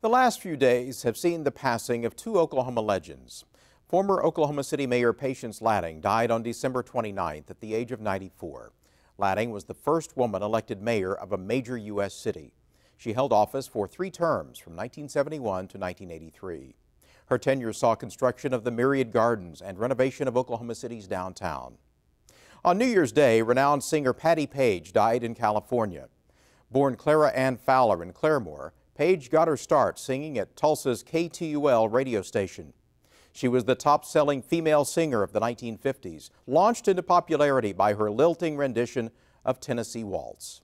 The last few days have seen the passing of two Oklahoma legends. Former Oklahoma City Mayor Patience Latting died on December 29th at the age of 94. Latting was the first woman elected mayor of a major U.S. city. She held office for 3 terms from 1971 to 1983. Her tenure saw construction of the myriad gardens and renovation of Oklahoma City's downtown. On New Year's Day, renowned singer Patti Page died in California. Born Clara Ann Fowler in Claremore, Page got her start singing at Tulsa's KTUL radio station. She was the top-selling female singer of the 1950s, launched into popularity by her lilting rendition of Tennessee Waltz.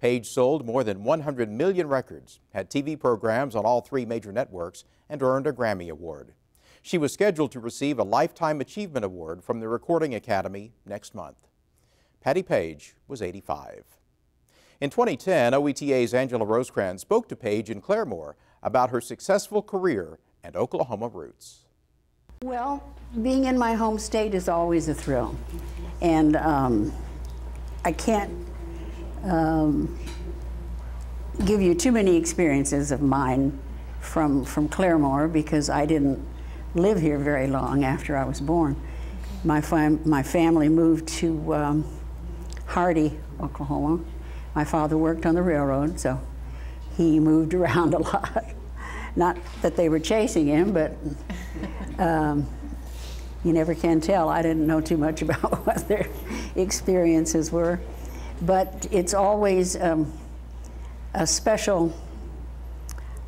Page sold more than 100 million records, had TV programs on all 3 major networks, and earned a Grammy Award. She was scheduled to receive a Lifetime Achievement Award from the Recording Academy next month. Patti Page was 85. In 2010, OETA's Angela Rosecrans spoke to Page in Claremore about her successful career and Oklahoma roots. Well, being in my home state is always a thrill, and I can't give you too many experiences of mine from Claremore because I didn't live here very long after I was born. My family moved to Hardy, Oklahoma. My father worked on the railroad, so he moved around a lot. Not that they were chasing him, but you never can tell. I didn't know too much about what their experiences were. But it's always a special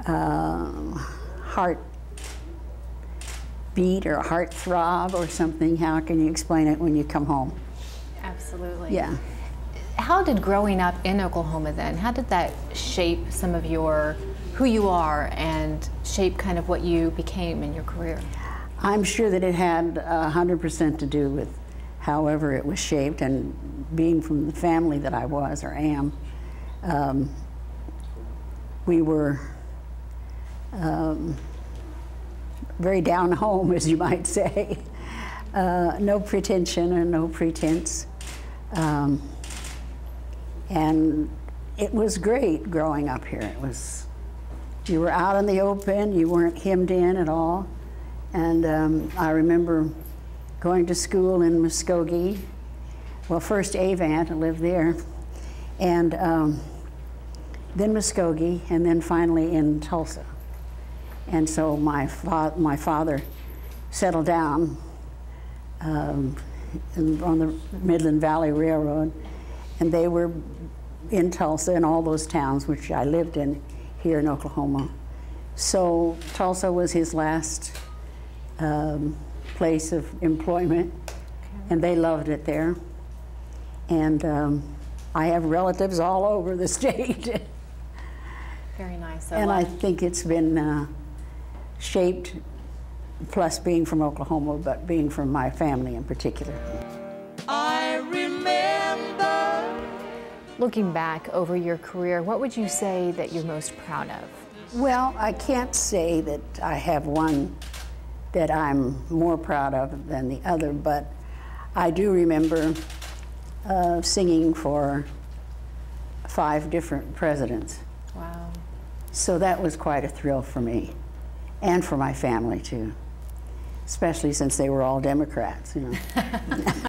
heart beat or heart throb or something. How can you explain it when you come home? Absolutely. Yeah. How did growing up in Oklahoma then, how did that shape some of who you are and shape kind of what you became in your career? I'm sure that it had 100% to do with however it was shaped, and being from the family that I was or am, we were very down home, as you might say. No pretension and no pretense. And it was great growing up here. You were out in the open, you weren't hemmed in at all. And I remember going to school in Muskogee. Well, first Avant, I lived there, and then Muskogee, and then finally in Tulsa. And so my father settled down on the Midland Valley Railroad, and they were in Tulsa and all those towns which I lived in here in Oklahoma. So Tulsa was his last place of employment, and they loved it there. And I have relatives all over the state. Very nice. And I think it's been shaped, plus being from Oklahoma, but being from my family in particular. I remember. Looking back over your career, what would you say that you're most proud of? Well, I can't say that I have one that I'm more proud of than the other, but I do remember singing for 5 different presidents. Wow. So that was quite a thrill for me, and for my family too, especially since they were all Democrats, you know.